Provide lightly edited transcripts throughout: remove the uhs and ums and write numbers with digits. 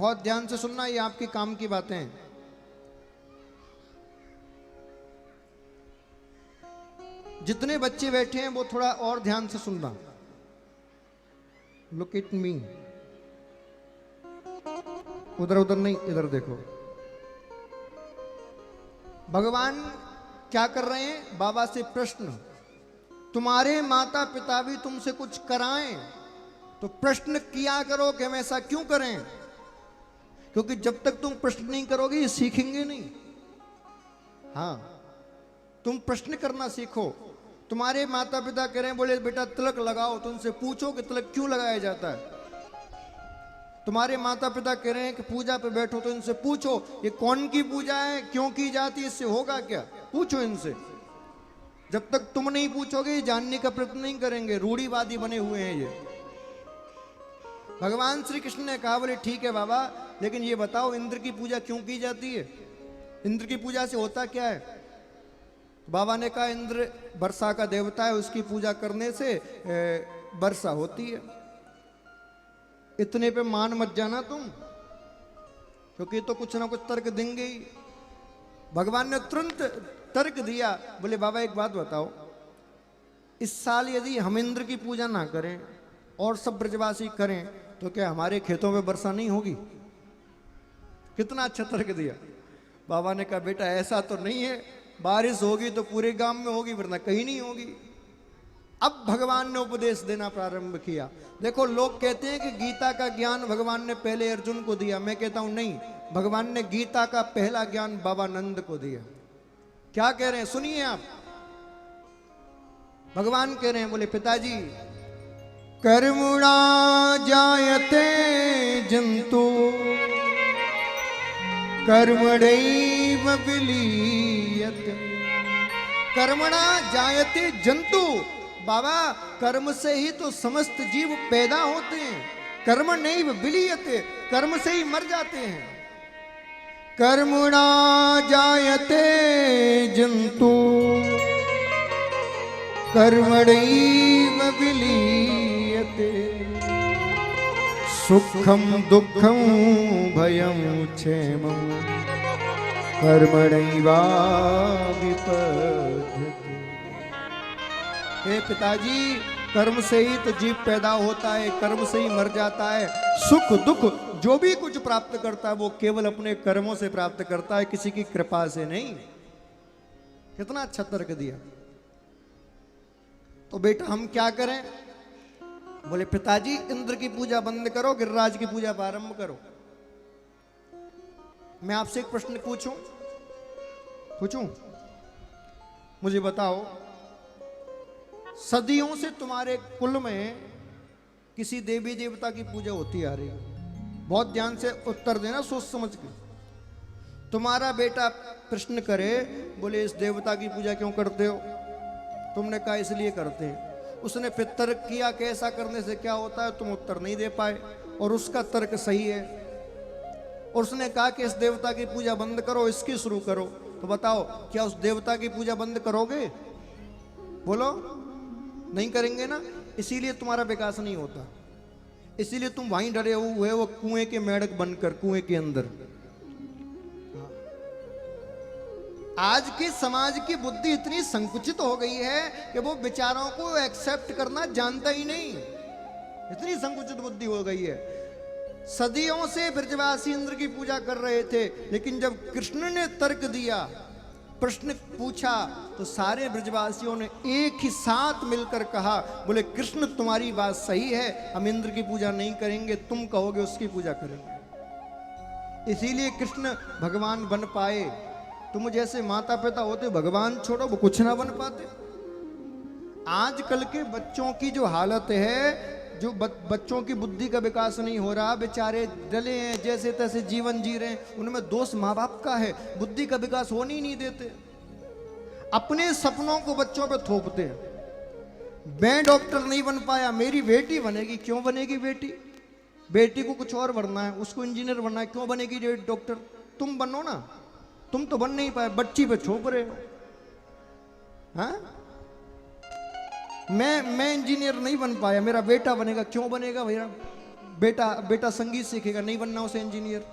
बहुत ध्यान से सुनना, ये आपके काम की बातें हैं। जितने बच्चे बैठे हैं वो थोड़ा और ध्यान से सुनना। लुक इट मी, उधर उधर नहीं, इधर देखो। भगवान क्या कर रहे हैं? बाबा से प्रश्न, तुम्हारे माता पिता भी तुमसे कुछ कराएं तो प्रश्न किया करो कि हम ऐसा क्यों करें, क्योंकि जब तक तुम प्रश्न नहीं करोगे ये सीखेंगे नहीं। हाँ, तुम प्रश्न करना सीखो। तुम्हारे माता पिता कह रहे हैं, बोले बेटा तिलक लगाओ, तो उनसे पूछो कि तिलक क्यों लगाया जाता है। तुम्हारे माता पिता कह रहे हैं कि पूजा पे बैठो, तो इनसे पूछो ये कौन की पूजा है, क्यों की जाती है, इससे होगा क्या, पूछो इनसे। जब तक तुम नहीं पूछोगे ये जानने का प्रयत्न नहीं करेंगे, रूढ़िवादी बने हुए हैं ये। भगवान श्री कृष्ण ने कहा, बोले ठीक है बाबा, लेकिन ये बताओ इंद्र की पूजा क्यों की जाती है, इंद्र की पूजा से होता क्या है। तो बाबा ने कहा, इंद्र वर्षा का देवता है, उसकी पूजा करने से वर्षा होती है। इतने पे मान मत जाना तुम, क्योंकि तो कुछ ना कुछ तर्क देंगे ही। भगवान ने तुरंत तर्क दिया, बोले बाबा एक बात बताओ, इस साल यदि हम इंद्र की पूजा ना करें और सब ब्रजवासी करें तो क्या हमारे खेतों में वर्षा नहीं होगी? कितना अच्छा तर्क दिया। बाबा ने कहा, बेटा ऐसा तो नहीं है, बारिश होगी तो पूरे गांव में होगी, वरना कहीं नहीं होगी। अब भगवान ने उपदेश देना प्रारंभ किया। देखो, लोग कहते हैं कि गीता का ज्ञान भगवान ने पहले अर्जुन को दिया, मैं कहता हूं नहीं, भगवान ने गीता का पहला ज्ञान बाबा नंद को दिया। क्या कह रहे हैं सुनिए आप। भगवान कह रहे हैं, बोले पिताजी, कर्मणा जायते जंतु कर्मणैव विलीयते। कर्मणा जायते जंतु, बाबा कर्म से ही तो समस्त जीव पैदा होते हैं, कर्म नहीं विलीयते, कर्म से ही मर जाते हैं। कर्मणा जायते जंतु कर्मणैव विलीयते। सुखम दुखम भयम क्षेमम कर्मणैवाभिपद्यते। हे पिताजी, कर्म से ही तो जीव पैदा होता है, कर्म से ही मर जाता है। सुख दुख जो भी कुछ प्राप्त करता है वो केवल अपने कर्मों से प्राप्त करता है, किसी की कृपा से नहीं। कितना अच्छा तर्क दिया। तो बेटा हम क्या करें? बोले पिताजी, इंद्र की पूजा बंद करो, गिरिराज की पूजा प्रारंभ करो। मैं आपसे एक प्रश्न पूछूं? मुझे बताओ, सदियों से तुम्हारे कुल में किसी देवी देवता की पूजा होती आ रही है? बहुत ध्यान से उत्तर देना, सोच समझ के। तुम्हारा बेटा प्रश्न करे, बोले इस देवता की पूजा क्यों करते हो? तुमने कहा इसलिए करते हैं। उसने फिर तर्क किया कि ऐसा करने से क्या होता है, तुम उत्तर नहीं दे पाए, और उसका तर्क सही है। और उसने कहा कि इस देवता की पूजा बंद करो, इसकी शुरू करो। तो बताओ, क्या उस देवता की पूजा बंद करोगे? बोलो, नहीं करेंगे ना। इसीलिए तुम्हारा विकास नहीं होता, इसीलिए तुम वहीं डरे हुए हो, कुएं के मेढक बनकर, कुएं के अंदर। आज के समाज की बुद्धि इतनी संकुचित हो गई है कि वो विचारों को एक्सेप्ट करना जानता ही नहीं, इतनी संकुचित बुद्धि हो गई है। सदियों से ब्रजवासी इंद्र की पूजा कर रहे थे, लेकिन जब कृष्ण ने तर्क दिया, प्रश्न पूछा, तो सारे ब्रजवासियों ने एक ही साथ मिलकर कहा, बोले कृष्ण तुम्हारी बात सही है, हम इंद्र की पूजा नहीं करेंगे, तुम कहोगे उसकी पूजा करेंगे। इसीलिए कृष्ण भगवान बन पाए। तुम जैसे माता पिता होते, भगवान छोड़ो वो कुछ ना बन पाते। आजकल के बच्चों की जो हालत है, जो बच्चों की बुद्धि का विकास नहीं हो रहा, बेचारे डले हैं, जैसे तैसे जीवन जी रहे हैं, उनमें दोष माँ बाप का है, बुद्धि का विकास होने ही नहीं देते। अपने सपनों को बच्चों पे थोपते हैं। मैं डॉक्टर नहीं बन पाया, मेरी बेटी बनेगी। क्यों बनेगी बेटी? बेटी को कुछ और बनना है, उसको इंजीनियर बनना है, क्यों बनेगी डॉक्टर? तुम बनो ना, तुम तो बन नहीं पाए, बच्ची पे थोप रहे हो। हाँ, मैं इंजीनियर नहीं बन पाया, मेरा बेटा बनेगा। क्यों बनेगा भैया? बेटा बेटा संगीत सीखेगा, नहीं बनना उसे इंजीनियर।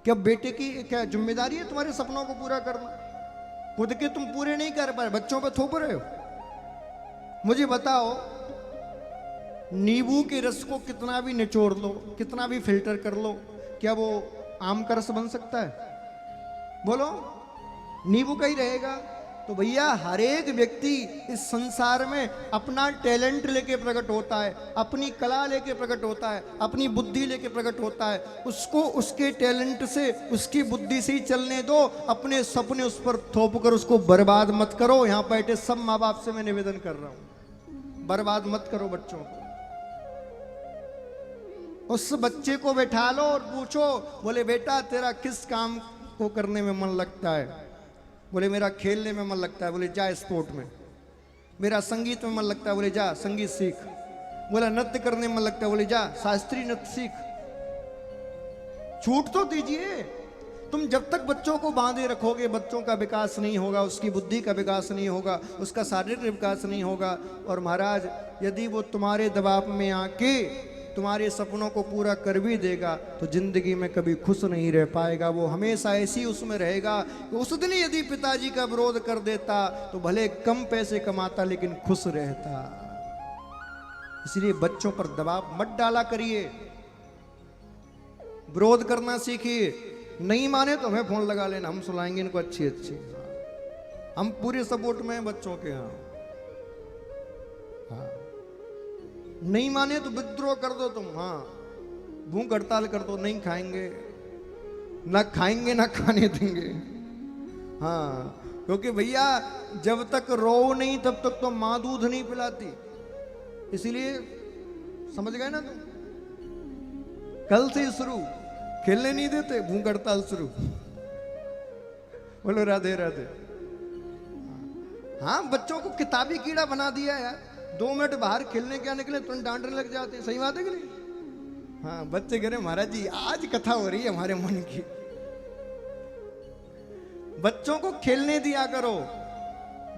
क्या बेटे की क्या जिम्मेदारी है तुम्हारे सपनों को पूरा करना? खुद के तुम पूरे नहीं कर पाए, बच्चों पे थोप रहे हो। मुझे बताओ, नींबू के रस को कितना भी निचोड़ लो, कितना भी फिल्टर कर लो, क्या वो आम का रस बन सकता है? बोलो, नींबू का ही रहेगा। तो भैया हर एक व्यक्ति इस संसार में अपना टैलेंट लेके प्रकट होता है, अपनी कला लेके प्रकट होता है, अपनी बुद्धि लेके प्रकट होता है। उसको उसके टैलेंट से, उसकी बुद्धि से ही चलने दो। अपने सपने उस पर थोप कर उसको बर्बाद मत करो। यहां बैठे सब माँ बाप से मैं निवेदन कर रहा हूं, बर्बाद मत करो बच्चों को। उस बच्चे को बैठा लो और पूछो, बोले बेटा तेरा किस काम को करने में मन लगता है? बोले मेरा खेलने में मन लगता है। बोले जा स्पोर्ट में। मेरा संगीत में मन लगता है। बोले जा संगीत सीख। बोला नृत्य करने में मन लगता है। बोले जा शास्त्रीय नृत्य सीख। छूट तो दीजिए। तुम जब तक बच्चों को बांधे रखोगे, बच्चों का विकास नहीं होगा, उसकी बुद्धि का विकास नहीं होगा, उसका शारीरिक विकास नहीं होगा। और महाराज यदि वो तुम्हारे दबाव में आके तुम्हारे सपनों को पूरा कर भी देगा तो जिंदगी में कभी खुश नहीं रह पाएगा। वो हमेशा ऐसी उसमें रहेगा। उस दिन यदि पिताजी का विरोध कर देता तो भले कम पैसे कमाता लेकिन खुश रहता। इसलिए बच्चों पर दबाव मत डाला करिए, विरोध करना सीखिए। नहीं माने तो हमें फोन लगा लेना, हम सुनाएंगे इनको अच्छी अच्छी। हम पूरे सपोर्ट में हैं बच्चों के। हाँ, नहीं माने तो विद्रोह कर दो तुम। हाँ, भूख हड़ताल कर दो, नहीं खाएंगे, ना खाएंगे ना खाने देंगे। हाँ, क्योंकि भैया जब तक रो नहीं तब तक तो माँ दूध नहीं पिलाती। इसीलिए समझ गए ना तुम? कल से शुरू, खेलने नहीं देते, भूख हड़ताल शुरू। बोलो राधे राधे। हाँ, बच्चों को किताबी कीड़ा बना दिया यार। 2 मिनट बाहर खेलने क्या निकले तुरंत डांटने लग जाते। सही बात है कि नहीं? हाँ, बच्चे कह रहे महाराज जी आज कथा हो रही है हमारे मन की। बच्चों को खेलने दिया करो,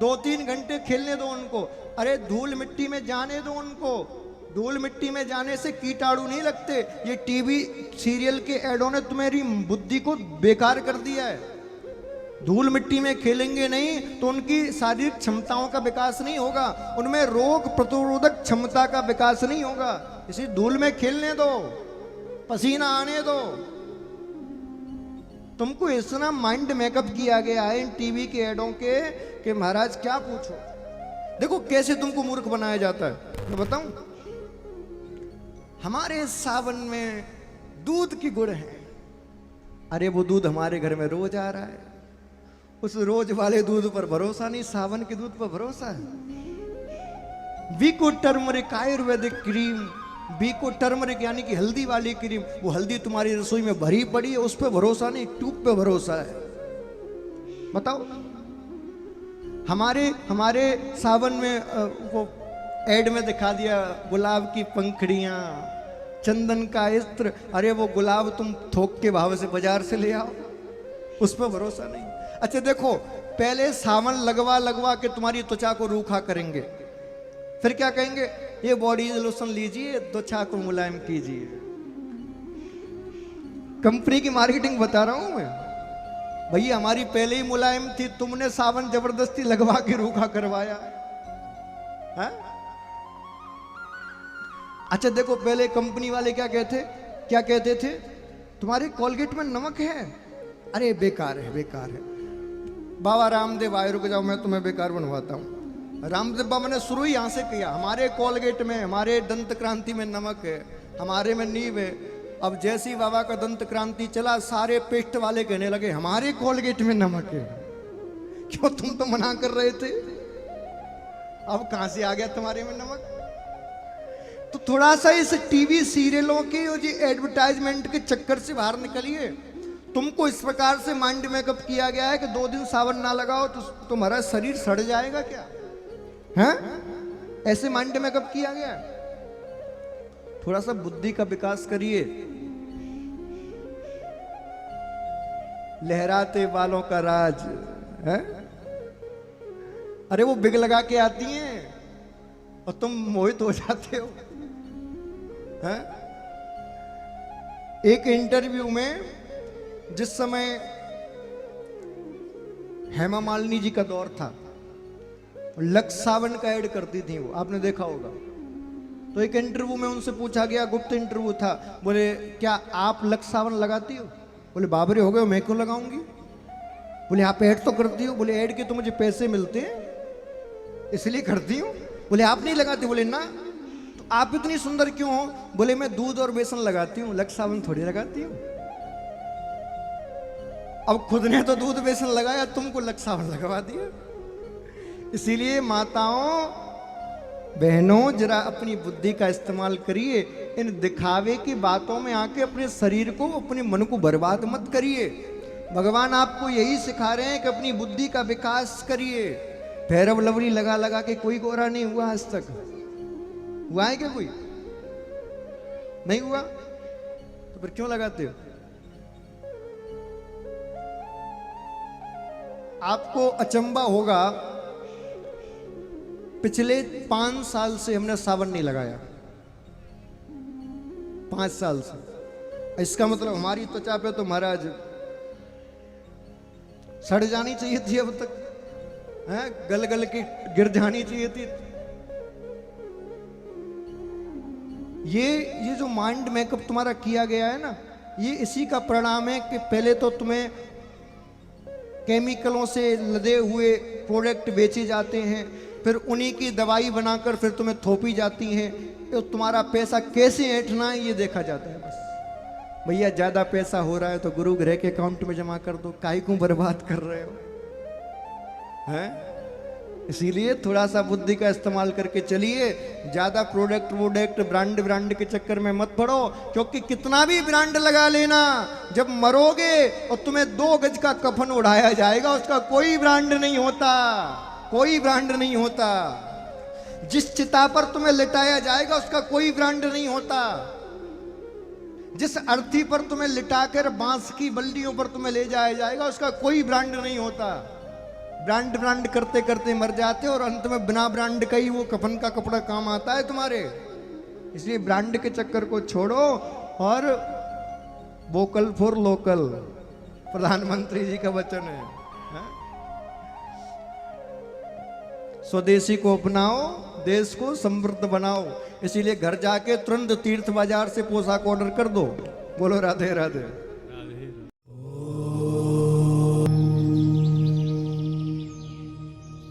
2-3 घंटे खेलने दो उनको। अरे धूल मिट्टी में जाने दो उनको। धूल मिट्टी में जाने से कीटाणु नहीं लगते। ये टीवी सीरियल के एडों ने तुम्हारी बुद्धि को बेकार कर दिया है। धूल मिट्टी में खेलेंगे नहीं तो उनकी शारीरिक क्षमताओं का विकास नहीं होगा, उनमें रोग प्रतिरोधक क्षमता का विकास नहीं होगा। इसी धूल में खेलने दो, पसीना आने दो। तुमको इतना माइंड मेकअप किया गया है इन टीवी के एडों के कि महाराज क्या पूछो। देखो कैसे तुमको मूर्ख बनाया जाता है। मैं बताऊं, हमारे सावन में दूध की गुड़ है। अरे वो दूध हमारे घर में रोज आ रहा है। उस रोज वाले दूध पर भरोसा नहीं, सावन के दूध पर भरोसा है। वीको टर्मरिक आयुर्वेदिक क्रीम, वीको टर्मरिक यानी कि हल्दी वाली क्रीम, वो हल्दी तुम्हारी रसोई में भरी पड़ी है, उस पर भरोसा नहीं, ट्यूब पे भरोसा है। बताओ, हमारे सावन में वो एड में दिखा दिया गुलाब की पंखड़ियां, चंदन का इत्र। अरे वो गुलाब तुम थोक के भाव से बाजार से ले आओ, उस पर भरोसा नहीं। अच्छा देखो, पहले सावन लगवा लगवा के तुम्हारी त्वचा को रूखा करेंगे, फिर क्या कहेंगे, ये बॉडी लोशन लीजिए, त्वचा को मुलायम कीजिए। कंपनी की मार्केटिंग बता रहा हूं मैं। भैया हमारी पहले ही मुलायम थी, तुमने सावन जबरदस्ती लगवा के रूखा करवाया है? अच्छा देखो, पहले कंपनी वाले क्या कहते थे, तुम्हारे कोलगेट में नमक है। अरे बेकार है, बेकार है। बाबा रामदेव आए, रुक जाओ मैं तुम्हें बेकार बनवाता हूँ। रामदेव बाबा ने शुरू ही यहाँ से किया, हमारे कोलगेट में, हमारे दंत क्रांति में नमक है, हमारे में नींव है। अब जैसी बाबा का दंत क्रांति चला, सारे पेस्ट वाले कहने लगे हमारे कोलगेट में नमक है। क्यों, तुम तो मना कर रहे थे, अब कहां से आ गया तुम्हारे में नमक? तो थोड़ा सा इस टीवी सीरियलों के और ये एडवर्टाइजमेंट के चक्कर से बाहर निकलिए। तुमको इस प्रकार से माइंड मेकअप किया गया है कि 2 दिन सावन ना लगाओ तो तुम्हारा शरीर सड़ जाएगा क्या है? ऐसे माइंड मेकअप किया गया है। थोड़ा सा बुद्धि का विकास करिए। लहराते बालों का राज है। अरे वो बिग लगा के आती हैं और तुम मोहित हो जाते हो हैं? एक इंटरव्यू में जिस समय हेमा मालिनी जी का दौर था, लक्स सावन का ऐड करती थी वो, आपने देखा होगा। तो एक इंटरव्यू में उनसे पूछा गया, गुप्त इंटरव्यू था, बोले क्या आप लक्स सावन लगाती हो? बोले बाबरे हो गए, मैं क्यों लगाऊंगी? बोले आप ऐड तो करती हो? बोले ऐड के तो मुझे पैसे मिलते हैं इसलिए करती हूँ। बोले आप नहीं लगाती? बोले ना। तो आप इतनी सुंदर क्यों हो? बोले मैं दूध और बेसन लगाती हूँ, लक्स सावन थोड़ी लगाती हूँ। अब खुद ने तो दूध बेसन लगाया, तुमको लक्स सावन लगवा दिया। इसीलिए माताओं बहनों, जरा अपनी बुद्धि का इस्तेमाल करिए। इन दिखावे की बातों में आके अपने शरीर को, अपने मन को बर्बाद मत करिए। भगवान आपको यही सिखा रहे हैं कि अपनी बुद्धि का विकास करिए। भैरव लवरी लगा लगा के कोई गोरा नहीं हुआ आज तक। हुआ है क्या कोई? नहीं हुआ? तो फिर क्यों लगाते हो? आपको अचंबा होगा, पिछले 5 साल से हमने सावन नहीं लगाया। 5 साल से। इसका मतलब हमारी त्वचा पे तो महाराज सड़ जानी चाहिए थी अब तक, हैं? गल गल के गिर जानी चाहिए थी। ये जो माइंड मेकअप तुम्हारा किया गया है ना, ये इसी का परिणाम है कि पहले तो तुम्हें केमिकलों से लदे हुए प्रोडक्ट बेचे जाते हैं, फिर उन्हीं की दवाई बनाकर फिर तुम्हें थोपी जाती हैं। तो तुम्हारा पैसा कैसे ऐंठना है ये देखा जाता है बस। भैया ज़्यादा पैसा हो रहा है तो गुरु ग्रह के अकाउंट में जमा कर दो, काहे को बर्बाद कर रहे हो, हैं? इसीलिए थोड़ा सा बुद्धि का इस्तेमाल करके चलिए। ज़्यादा प्रोडक्ट ब्रांड के चक्कर में मत पड़ो, क्योंकि कितना भी ब्रांड लगा लेना, जब मरोगे और तुम्हें 2 गज का कफन उड़ाया जाएगा, उसका कोई ब्रांड नहीं होता, कोई ब्रांड नहीं होता। जिस चिता पर तुम्हें लिटाया जाएगा उसका कोई ब्रांड नहीं होता। जिस अर्थी पर तुम्हें लिटाकर बांस की बल्लियों पर तुम्हें ले जाया जाएगा उसका कोई ब्रांड नहीं होता। ब्रांड करते करते मर जाते और अंत में बिना ब्रांड का ही वो कफन का कपड़ा काम आता है तुम्हारे। इसलिए ब्रांड के चक्कर को छोड़ो और वोकल फॉर लोकल, प्रधानमंत्री जी का वचन है, हाँ? स्वदेशी को अपनाओ, देश को समृद्ध बनाओ। इसीलिए घर जाके तुरंत तीर्थ बाजार से पोशाक ऑर्डर कर दो। बोलो राधे राधे।